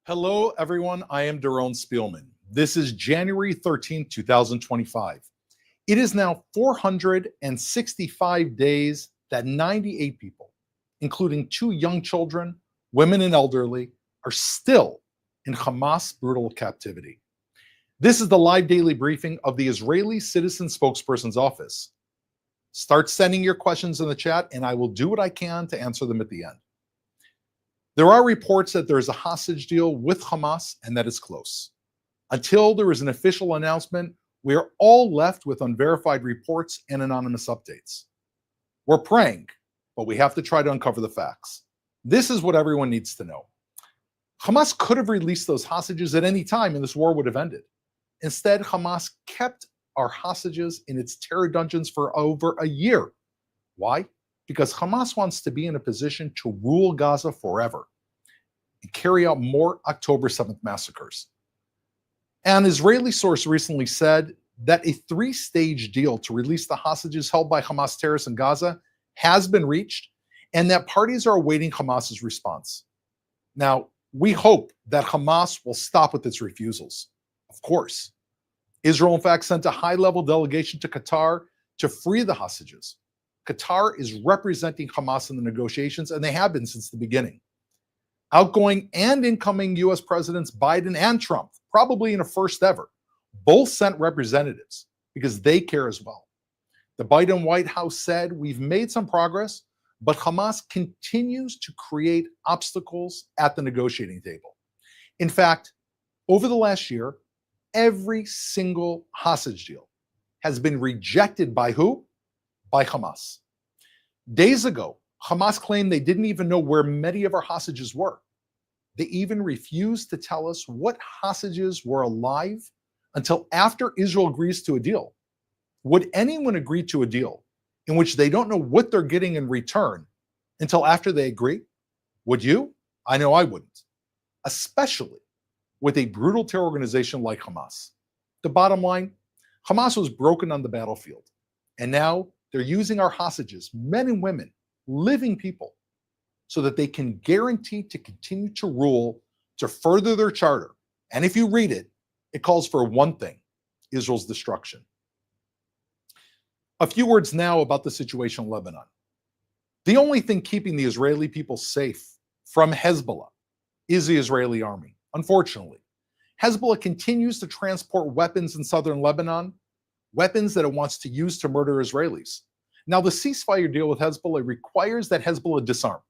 Hello, everyone. I am Daron Spielman. This is January 13th, 2025. It is now 465 days that 98 people, including 2 young children, women, and elderly, are still in Hamas brutal captivity. This is the live daily briefing of the Israeli Citizen Spokesperson's Office. Start sending your questions in the chat, and I will do what I can to answer them at the end. There are reports that there is a hostage deal with Hamas and that it's close. Until there is an official announcement, we are all left with unverified reports and anonymous updates. We're praying, but we have to try to uncover the facts. This is what everyone needs to know. Hamas could have released those hostages at any time and this war would have ended. Instead, Hamas kept our hostages in its terror dungeons for over a year. Why? Because Hamas wants to be in a position to rule Gaza forever and carry out more October 7th massacres. An Israeli source recently said that a 3-stage deal to release the hostages held by Hamas terrorists in Gaza has been reached and that parties are awaiting Hamas's response. Now, we hope that Hamas will stop with its refusals. Of course. Israel, in fact, sent a high-level delegation to Qatar to free the hostages. Qatar is representing Hamas in the negotiations, and they have been since the beginning. Outgoing and incoming US Presidents Biden and Trump, probably in a first ever, both sent representatives because they care as well. The Biden White House said, "We've made some progress, but Hamas continues to create obstacles at the negotiating table." In fact, over the last year, every single hostage deal has been rejected by who? By Hamas. Days ago, Hamas claimed they didn't even know where many of our hostages were. They even refused to tell us what hostages were alive until after Israel agrees to a deal. Would anyone agree to a deal in which they don't know what they're getting in return until after they agree? Would you? I know I wouldn't, especially with a brutal terror organization like Hamas. The bottom line, Hamas was broken on the battlefield, and now they're using our hostages, men and women, living people, so that they can guarantee to continue to rule, to further their charter. And if you read it, it calls for one thing: Israel's destruction. A few words now about the situation in Lebanon. The only thing keeping the Israeli people safe from Hezbollah is the Israeli army. Unfortunately, Hezbollah continues to transport weapons in southern Lebanon, weapons that it wants to use to murder Israelis. Now, the ceasefire deal with Hezbollah requires that Hezbollah disarm.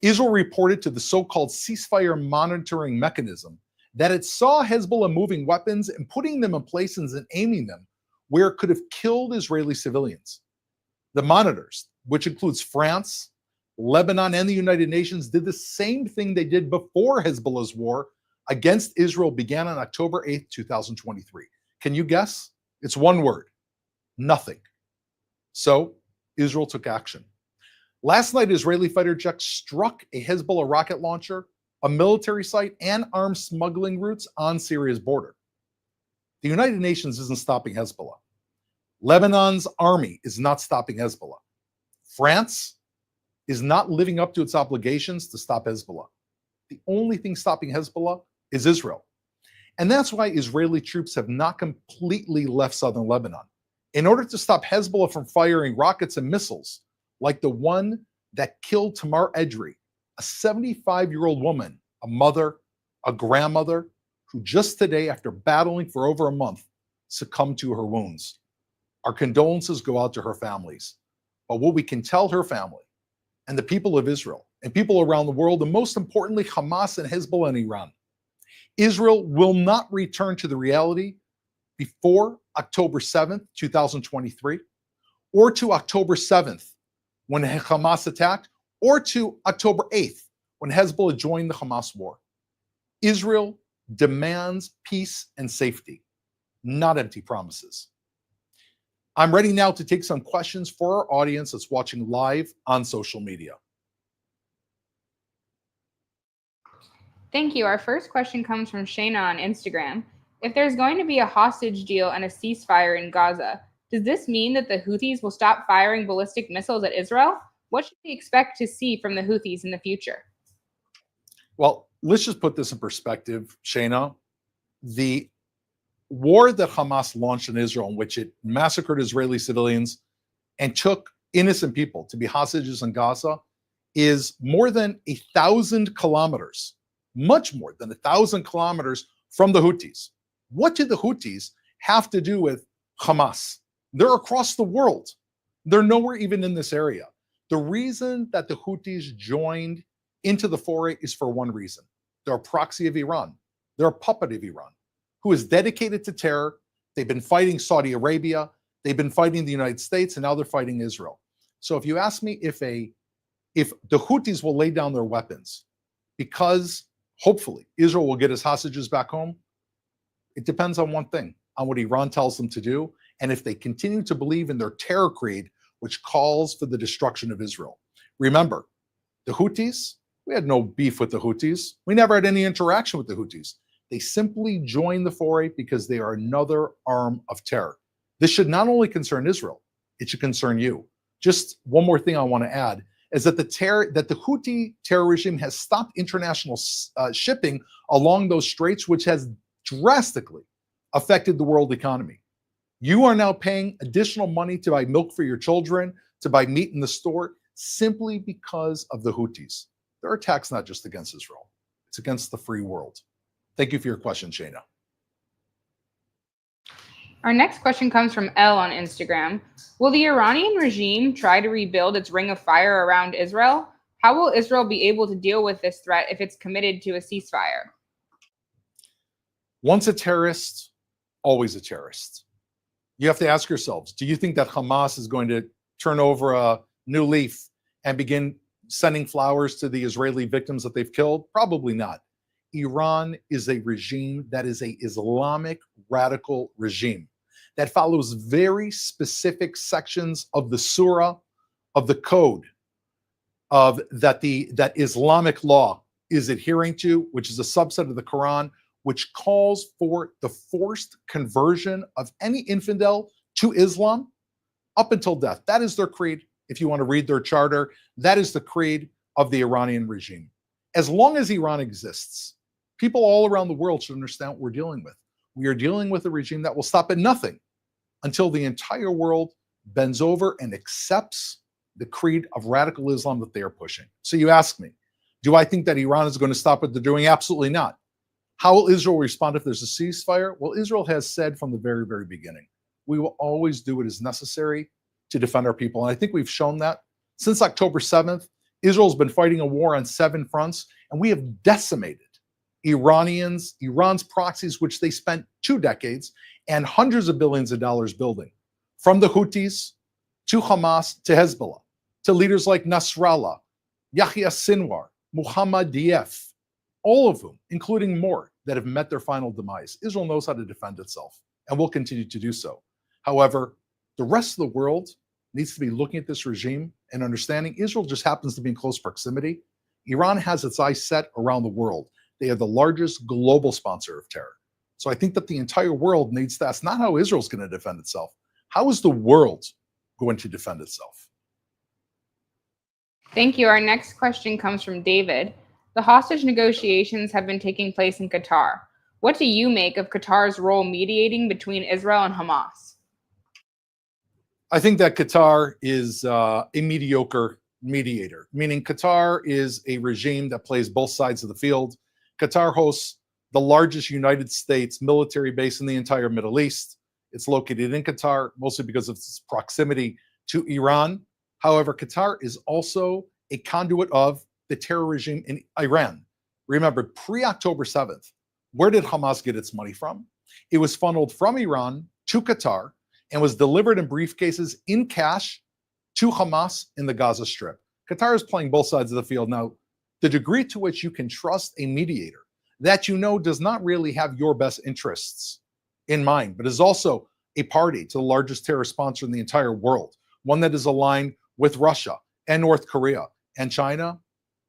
Israel reported to the so-called ceasefire monitoring mechanism that it saw Hezbollah moving weapons and putting them in places and aiming them where it could have killed Israeli civilians. The monitors, which includes France, Lebanon, and the United Nations, did the same thing they did before Hezbollah's war against Israel began on October 8th, 2023. Can you guess? It's one word: nothing. So Israel took action. Last night, Israeli fighter jets struck a Hezbollah rocket launcher, a military site, and arms smuggling routes on Syria's border. The United Nations isn't stopping Hezbollah. Lebanon's army is not stopping Hezbollah. France is not living up to its obligations to stop Hezbollah. The only thing stopping Hezbollah is Israel. And that's why Israeli troops have not completely left southern Lebanon. In order to stop Hezbollah from firing rockets and missiles like the one that killed Tamar Edrei, a 75-year-old woman, a mother, a grandmother, who just today, after battling for over a month, succumbed to her wounds. Our condolences go out to her families. But what we can tell her family and the people of Israel and people around the world, and most importantly, Hamas and Hezbollah and Iran, Israel will not return to the reality before October 7th, 2023, or to October 7th, when Hamas attacked, or to October 8th, when Hezbollah joined the Hamas war. Israel demands peace and safety, not empty promises. I'm ready now to take some questions for our audience that's watching live on social media. Thank you. Our first question comes from Shayna on Instagram. If there's going to be a hostage deal and a ceasefire in Gaza, does this mean that the Houthis will stop firing ballistic missiles at Israel? What should we expect to see from the Houthis in the future? Well, let's just put this in perspective, Shayna. The war that Hamas launched in Israel, in which it massacred Israeli civilians and took innocent people to be hostages in Gaza, is more than 1,000 kilometers, much more than 1,000 kilometers from the Houthis. What did the Houthis have to do with Hamas? They're across the world. They're nowhere even in this area. The reason that the Houthis joined into the foray is for one reason. They're a proxy of Iran. They're a puppet of Iran, who is dedicated to terror. They've been fighting Saudi Arabia. They've been fighting the United States, and now they're fighting Israel. So if you ask me if the Houthis will lay down their weapons because hopefully Israel will get his hostages back home, it depends on one thing, on what Iran tells them to do, and if they continue to believe in their terror creed, which calls for the destruction of Israel. Remember, the Houthis, we had no beef with the Houthis. We never had any interaction with the Houthis. They simply joined the foray because they are another arm of terror. This should not only concern Israel, it should concern you. Just one more thing I want to add is that the Houthi terror regime has stopped international shipping along those straits, which has drastically affected the world economy. You are now paying additional money to buy milk for your children, to buy meat in the store, simply because of the Houthis. Their attack's not just against Israel, it's against the free world. Thank you for your question, Shayna. Our next question comes from Elle on Instagram. Will the Iranian regime try to rebuild its ring of fire around Israel? How will Israel be able to deal with this threat if it's committed to a ceasefire? Once a terrorist, always a terrorist. You have to ask yourselves, do you think that Hamas is going to turn over a new leaf and begin sending flowers to the Israeli victims that they've killed? Probably not. Iran is a regime that is a Islamic radical regime that follows very specific sections of the surah, of the code, of that Islamic law is adhering to, which is a subset of the Quran, which calls for the forced conversion of any infidel to Islam up until death. That is their creed. If you want to read their charter, that is the creed of the Iranian regime. As long as Iran exists, people all around the world should understand what we're dealing with. We are dealing with a regime that will stop at nothing until the entire world bends over and accepts the creed of radical Islam that they are pushing. So you ask me, do I think that Iran is going to stop what they're doing? Absolutely not. How will Israel respond if there's a ceasefire? Well, Israel has said from the very, very beginning, we will always do what is necessary to defend our people. And I think we've shown that. Since October 7th, Israel's been fighting a war on 7 fronts, and we have decimated Iran's proxies, which they spent 2 decades and hundreds of billions of dollars building, from the Houthis to Hamas to Hezbollah, to leaders like Nasrallah, Yahya Sinwar, Muhammad Dief, all of whom, including more, that have met their final demise. Israel knows how to defend itself and will continue to do so. However, the rest of the world needs to be looking at this regime and understanding Israel just happens to be in close proximity. Iran has its eyes set around the world. They are the largest global sponsor of terror. So I think that the entire world needs to ask not how Israel's going to defend itself. How is the world going to defend itself? Thank you. Our next question comes from David. The hostage negotiations have been taking place in Qatar. What do you make of Qatar's role mediating between Israel and Hamas? I think that Qatar is a mediocre mediator, meaning Qatar is a regime that plays both sides of the field. Qatar hosts the largest United States military base in the entire Middle East. It's located in Qatar, mostly because of its proximity to Iran. However, Qatar is also a conduit of the terror regime in Iran. Remember, pre-October 7th, where did Hamas get its money from? It was funneled from Iran to Qatar and was delivered in briefcases in cash to Hamas in the Gaza Strip. Qatar is playing both sides of the field. Now, the degree to which you can trust a mediator that you know does not really have your best interests in mind, but is also a party to the largest terror sponsor in the entire world, one that is aligned with Russia and North Korea and China.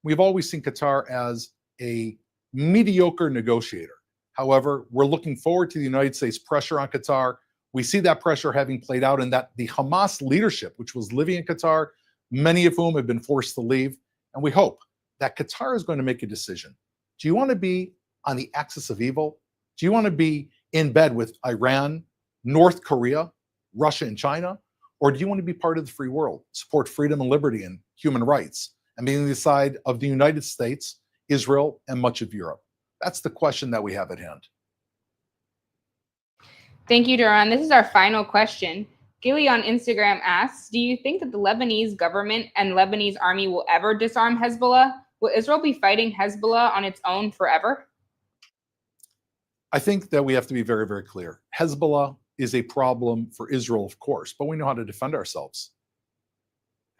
We've always seen Qatar as a mediocre negotiator. However, we're looking forward to the United States pressure on Qatar. We see that pressure having played out in that the Hamas leadership, which was living in Qatar, many of whom have been forced to leave. And we hope that Qatar is going to make a decision. Do you want to be on the axis of evil? Do you want to be in bed with Iran, North Korea, Russia, and China? Or do you want to be part of the free world, support freedom and liberty and human rights, and be on the side of the United States, Israel, and much of Europe? That's the question that we have at hand. Thank you, Duran. This is our final question. Gilly on Instagram asks, do you think that the Lebanese government and Lebanese army will ever disarm Hezbollah? Will Israel be fighting Hezbollah on its own forever? I think that we have to be very, very clear. Hezbollah is a problem for Israel, of course, but we know how to defend ourselves.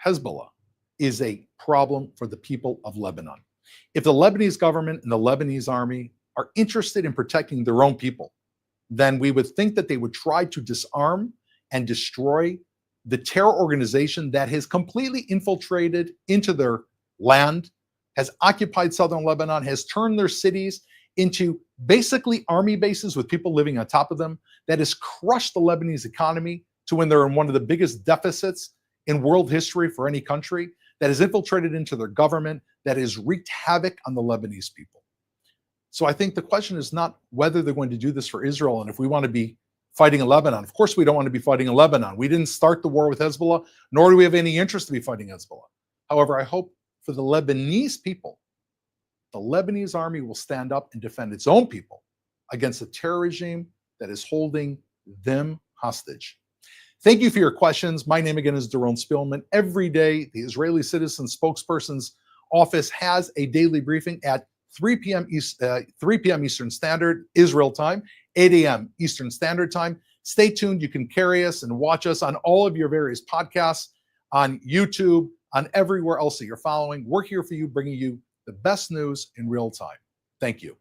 Hezbollah is a problem for the people of Lebanon. If the Lebanese government and the Lebanese army are interested in protecting their own people, then we would think that they would try to disarm and destroy the terror organization that has completely infiltrated into their land, has occupied southern Lebanon, has turned their cities into basically army bases with people living on top of them, that has crushed the Lebanese economy to when they're in one of the biggest deficits in world history for any country, that has infiltrated into their government, that has wreaked havoc on the Lebanese people. So I think the question is not whether they're going to do this for Israel and if we want to be fighting in Lebanon. Of course, we don't want to be fighting in Lebanon. We didn't start the war with Hezbollah, nor do we have any interest to be fighting Hezbollah. However, I hope for the Lebanese people, the Lebanese army will stand up and defend its own people against a terror regime that is holding them hostage. Thank you for your questions. My name again is Doron Spielman. Every day, the Israeli Citizen Spokesperson's Office has a daily briefing at 3 p.m. Eastern Standard, Israel time, 8 a.m. Eastern Standard Time. Stay tuned. You can carry us and watch us on all of your various podcasts, on YouTube, on everywhere else that you're following. We're here for you, bringing you the best news in real time. Thank you.